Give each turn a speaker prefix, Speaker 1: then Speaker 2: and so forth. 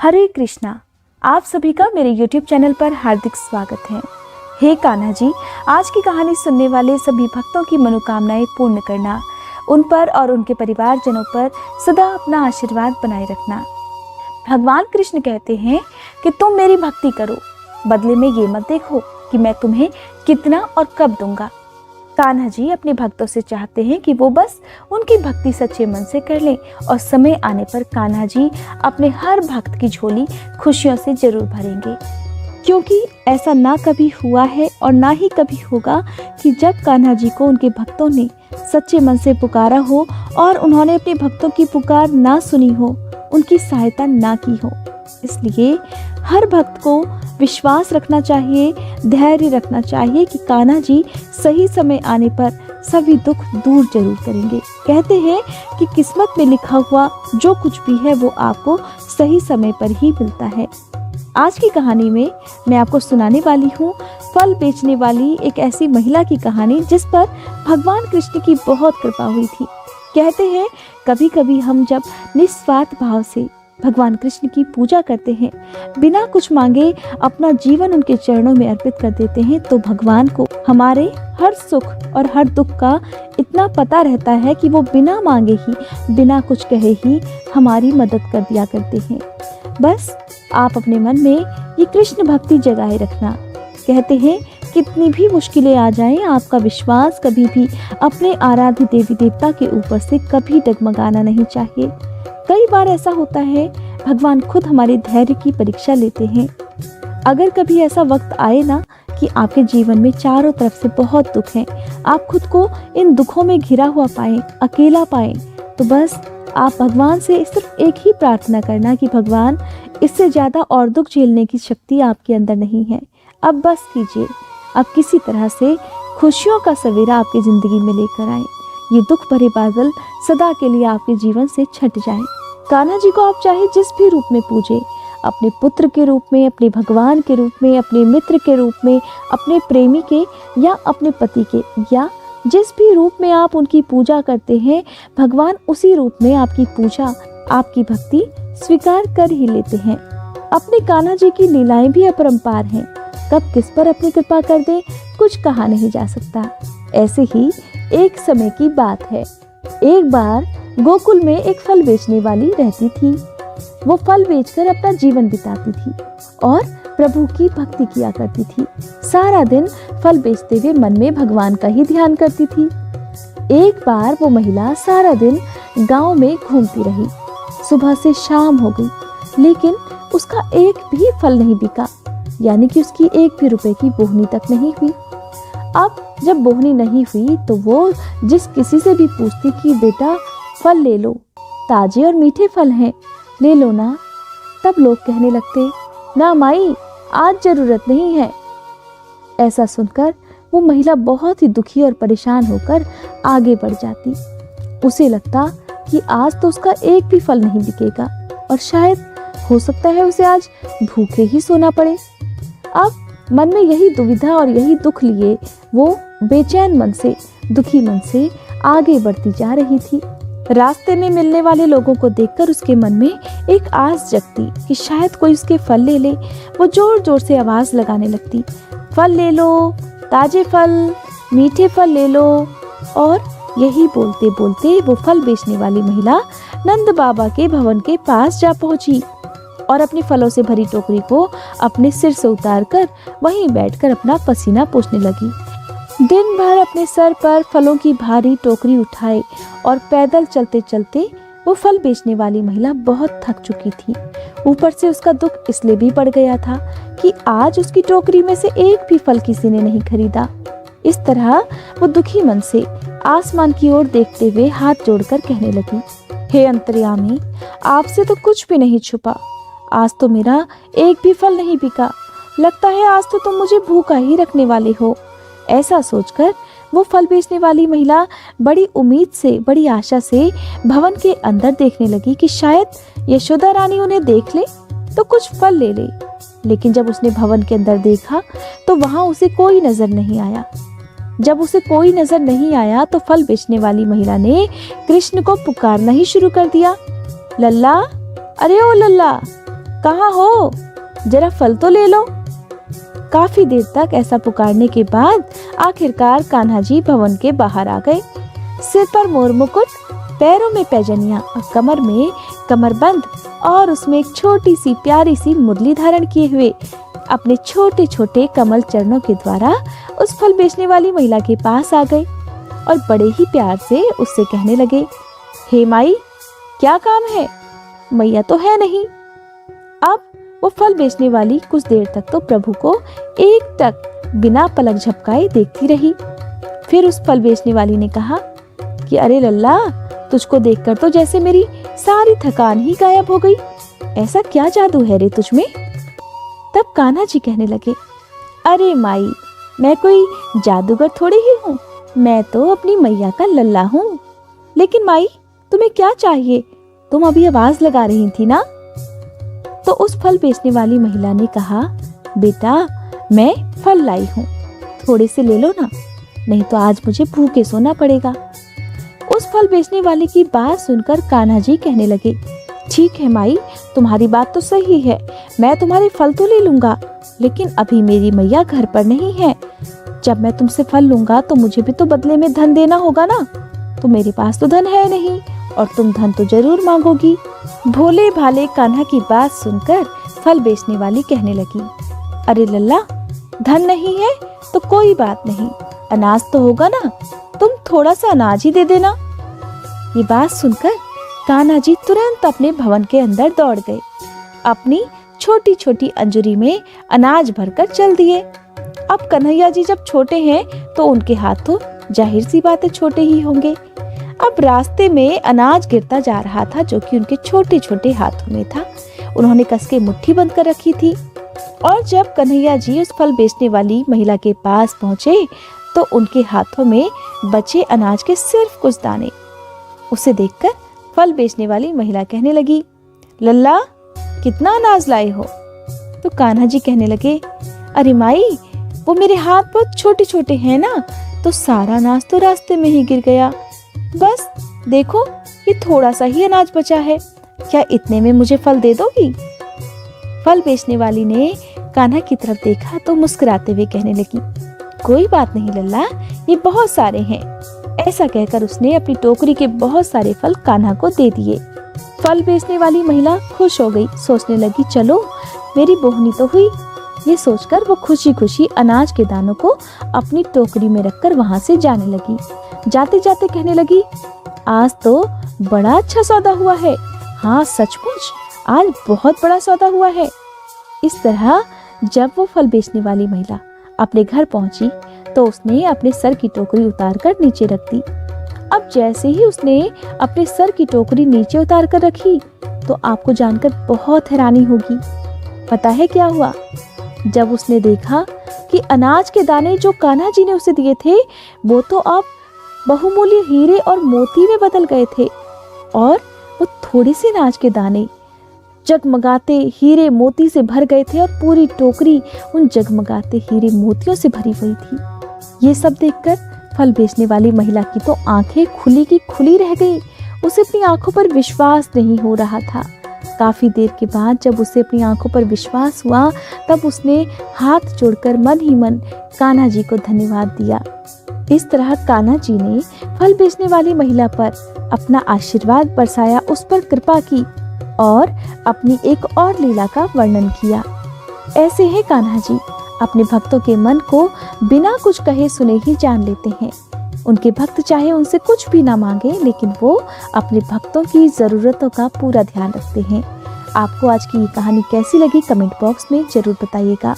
Speaker 1: हरे कृष्णा। आप सभी का मेरे YouTube चैनल पर हार्दिक स्वागत है। हे कान्हा जी, आज की कहानी सुनने वाले सभी भक्तों की मनोकामनाएं पूर्ण करना, उन पर और उनके परिवारजनों पर सदा अपना आशीर्वाद बनाए रखना। भगवान कृष्ण कहते हैं कि तुम मेरी भक्ति करो, बदले में ये मत देखो कि मैं तुम्हें कितना और कब दूंगा। कान्हा जी अपने भक्तों से चाहते हैं कि वो बस उनकी भक्ति सच्चे मन से कर लें और समय आने पर कान्हा जी अपने हर भक्त की झोली खुशियों से जरूर भरेंगे, क्योंकि ऐसा ना कभी हुआ है और ना ही कभी होगा कि जब कान्हा जी को उनके भक्तों ने सच्चे मन से पुकारा हो और उन्होंने अपने भक्तों की पुकार ना सुनी हो, उनकी सहायता ना की हो। इसलिए हर भक्त को विश्वास रखना चाहिए, धैर्य रखना चाहिए कि कान्हा जी सही समय आने पर सभी दुख दूर जरूर करेंगे। कहते हैं कि किस्मत में लिखा हुआ जो कुछ भी है वो आपको सही समय पर ही मिलता है। आज की कहानी में मैं आपको सुनाने वाली हूँ फल बेचने वाली एक ऐसी महिला की कहानी जिस पर भगवान कृष्ण की बहुत कृपा हुई थी। कहते हैं कभी कभी हम जब निस्वार्थ भाव से भगवान कृष्ण की पूजा करते हैं, बिना कुछ मांगे अपना जीवन उनके चरणों में अर्पित कर देते हैं, तो भगवान को हमारे हर सुख और हर दुख का इतना पता रहता है कि वो बिना मांगे ही, बिना कुछ कहे ही हमारी मदद कर दिया करते हैं। बस आप अपने मन में ये कृष्ण भक्ति जगाए रखना। कहते हैं कितनी भी मुश्किलें आ जाएं, आपका विश्वास कभी भी अपने आराध्य देवी देवता के ऊपर से कभी डगमगाना नहीं चाहिए। कई बार ऐसा होता है भगवान खुद हमारे धैर्य की परीक्षा लेते हैं। अगर कभी ऐसा वक्त आए ना कि आपके जीवन में चारों तरफ से बहुत दुख है, आप खुद को इन दुखों में घिरा हुआ पाएं, अकेला पाएं, तो बस आप भगवान से सिर्फ एक ही प्रार्थना करना कि भगवान, इससे ज़्यादा और दुख झेलने की शक्ति आपके अंदर नहीं है, अब बस कीजिए। अब किसी तरह से खुशियों का सवेरा आपकी ज़िंदगी में लेकर आए, ये दुख भरे बादल सदा के लिए आपके जीवन से छट जाएं। कान्हा जी को आप चाहे जिस भी रूप में पूजे, अपने पुत्र के रूप में, अपने भगवान के रूप में, अपने मित्र के रूप में, अपने प्रेमी के या अपने पति के, या जिस भी रूप में आप उनकी पूजा करते हैं, भगवान उसी रूप में आपकी पूजा, आपकी भक्ति स्वीकार कर ही लेते हैं। अपने कान्हा जी की लीलाएं भी अपरंपार हैं, कब किस पर अपनी कृपा कर दें कुछ कहा नहीं जा सकता। ऐसे ही एक समय की बात है। एक बार गोकुल में एक फल बेचने वाली रहती थी। वो फल बेचकर अपना जीवन बिताती थी और प्रभु की भक्ति किया करती थी। सारा दिन फल बेचते हुए मन में भगवान का ही ध्यान करती थी। एक बार वो महिला सारा दिन गांव में घूमती रही। सुबह से शाम हो गई, लेकिन उसका एक भी फल नहीं बिका, यानी कि उसकी एक भी रुपए की बोहनी तक नहीं हुई। अब जब बोहनी नहीं हुई तो वो जिस किसी से भी पूछती कि बेटा फल ले लो, ताजे और मीठे फल हैं, ले लो ना, तब लोग कहने लगते, ना माई, आज जरूरत नहीं है। ऐसा सुनकर वो महिला बहुत ही दुखी और परेशान होकर आगे बढ़ जाती। उसे लगता कि आज तो उसका एक भी फल नहीं बिकेगा और शायद हो सकता है उसे आज भूखे ही सोना पड़े। अब मन में यही दुविधा और यही दुख लिए वो बेचैन मन से, दुखी मन से आगे बढ़ती जा रही थी। रास्ते में मिलने वाले लोगों को देखकर उसके मन में एक आस जगती कि शायद कोई उसके फल ले ले। वो जोर जोर से आवाज लगाने लगती, फल ले लो, ताजे फल, मीठे फल ले लो। और यही बोलते बोलते वो फल बेचने वाली महिला नंद बाबा के भवन के पास जा पहुंची और अपने फलों से भरी टोकरी को अपने सिर से उतारकर वहीं बैठकर अपना पसीना पोंछने लगी। दिन भर अपने सर पर फलों की भारी टोकरी उठाए और पैदल चलते चलते वो फल बेचने वाली महिला बहुत थक चुकी थी। ऊपर से उसका दुख इसलिए भी बढ़ गया था कि आज उसकी टोकरी में से एक भी फल किसी ने नहीं खरीदा। इस तरह वो दुखी मन से आसमान की ओर देखते हुए हाथ जोड़कर कहने लगी, हे अंतर्यामी, आपसे तो कुछ भी नहीं छुपा, आज तो मेरा एक भी फल नहीं बिका, लगता है आज तो तुम मुझे भूखा ही रखने वाले हो। ऐसा सोचकर वो फल बेचने वाली महिला बड़ी उम्मीद से, बड़ी आशा से भवन के अंदर देखने लगी कि शायद यशोदा रानी उन्हें देख ले तो कुछ फल ले ले। लेकिन जब उसने भवन के अंदर देखा तो वहां उसे कोई नजर नहीं आया। जब उसे कोई नजर नहीं आया तो फल बेचने वाली महिला ने कृष्ण को पुकारना ही शुरू कर दिया, लल्ला, अरे ओ लल्ला, कहाँ हो, जरा फल तो ले लो। काफी देर तक ऐसा पुकारने के बाद आखिरकार कान्हा जी भवन के बाहर आ गए। सिर पर मोर मुकुट, पैरों में पैजनियां और कमर में कमरबंद और उसमें एक छोटी सी प्यारी सी मुरली धारण किए हुए अपने छोटे छोटे कमल चरणों के द्वारा उस फल बेचने वाली महिला के पास आ गए और बड़े ही प्यार से उससे कहने लगे, हे माई, क्या काम है? मैया तो है नहीं। अब वो फल बेचने वाली कुछ देर तक तो प्रभु को एकटक बिना पलक झपकाए देखती रही। फिर उस फल बेचने वाली ने कहा कि अरे लल्ला, तुझको देखकर तो जैसे मेरी सारी थकान ही गायब हो गई। ऐसा क्या जादू है रे तुझ में? तब कान्हा जी कहने लगे, अरे माई, मैं कोई जादूगर थोड़ी ही हूँ, मैं तो अपनी मैया का लल्ला हूँ। लेकिन माई, तुम्हें क्या चाहिए? तुम अभी आवाज लगा रही थी ना? तो उस फल बेचने वाली महिला ने कहा, बेटा, मैं फल लाई हूँ, थोड़े से ले लो ना, नहीं तो आज मुझे भूखे सोना पड़ेगा। उस फल बेचने वाले की बात सुनकर कान्हा जी कहने लगे, ठीक है माई, तुम्हारी बात तो सही है, मैं तुम्हारे फल तो ले लूंगा, लेकिन अभी मेरी मैया घर पर नहीं है। जब मैं तुमसे फल लूंगा तो मुझे भी तो बदले में धन देना होगा ना, तो मेरे पास तो धन है नहीं और तुम धन तो जरूर मांगोगी। भोले भाले कान्हा की बात सुनकर फल बेचने वाली कहने लगी, अरे लल्ला, धन नहीं है तो कोई बात नहीं, अनाज तो होगा ना, तुम थोड़ा सा अनाज ही दे देना। ये बात सुनकर कान्हा जी तुरंत अपने भवन के अंदर दौड़ गए, अपनी छोटी छोटी अंजुरी में अनाज भरकर चल दिए। अब कन्हैया जी जब छोटे हैं तो उनके हाथ तो जाहिर सी बात है छोटे ही होंगे। अब रास्ते में अनाज गिरता जा रहा था जो कि उनके छोटे छोटे हाथों में था। उन्होंने कस के मुट्ठी बंद कर रखी थी और जब कन्हैया जी उस फल बेचने वाली महिला के पास पहुंचे तो उनके हाथों में बचे अनाज के सिर्फ कुछ दाने। उसे देखकर फल बेचने वाली महिला कहने लगी, लल्ला, कितना अनाज लाए हो? तो कान्हा जी कहने लगे, अरे माई, वो मेरे हाथ बहुत छोटे छोटे हैं ना, तो सारा अनाज तो रास्ते में ही गिर गया। बस देखो, ये थोड़ा सा ही अनाज बचा है, क्या इतने में मुझे फल दे दोगी? फल बेचने वाली ने कान्हा की तरफ देखा तो मुस्कुराते हुए कहने लगी, कोई बात नहीं लल्ला, ये बहुत सारे हैं। ऐसा कहकर उसने अपनी टोकरी के बहुत सारे फल कान्हा को दे दिए। फल बेचने वाली महिला खुश हो गई, सोचने लगी, चलो मेरी बोहनी तो हुई। ये सोचकर वो खुशी खुशी अनाज के दानों को अपनी टोकरी में रखकर वहां से जाने लगी। जाते जाते कहने लगी, आज तो बड़ा अच्छा सौदा हुआ है। हाँ सचमुच, आज बहुत बड़ा सौदा हुआ है। इस तरह जब वो फल बेचने वाली महिला अपने घर पहुंची तो उसने अपने सर की टोकरी उतारकर नीचे रख दी। अब जैसे ही उसने अपने सर की टोकरी नीचे उतार कर रखी तो आपको जानकर बहुत हैरानी होगी। पता है क्या हुआ? जब उसने देखा कि अनाज के दाने जो कान्हा जी ने उसे दिए थे वो तो अब बहुमूल्य हीरे और मोती में बदल गए थे और वो थोड़े से अनाज के दाने जगमगाते हीरे मोती से भर गए थे और पूरी टोकरी उन जगमगाते हीरे मोतियों से भरी हुई थी। ये सब देखकर फल बेचने वाली महिला की तो आंखें खुली की खुली रह गई। उसे अपनी आंखों पर विश्वास नहीं हो रहा था। काफी देर के बाद जब उसे अपनी आंखों पर विश्वास हुआ तब उसने हाथ जोड़कर मन ही मन कान्हा जी को धन्यवाद दिया। इस तरह कान्हा जी ने फल बेचने वाली महिला पर अपना आशीर्वाद बरसाया, उस पर कृपा की और अपनी एक और लीला का वर्णन किया। ऐसे ही कान्हा जी अपने भक्तों के मन को बिना कुछ कहे सुने ही जान लेते हैं। उनके भक्त चाहे उनसे कुछ भी ना मांगे लेकिन वो अपने भक्तों की जरूरतों का पूरा ध्यान रखते हैं। आपको आज की ये कहानी कैसी लगी कमेंट बॉक्स में जरूर बताइएगा।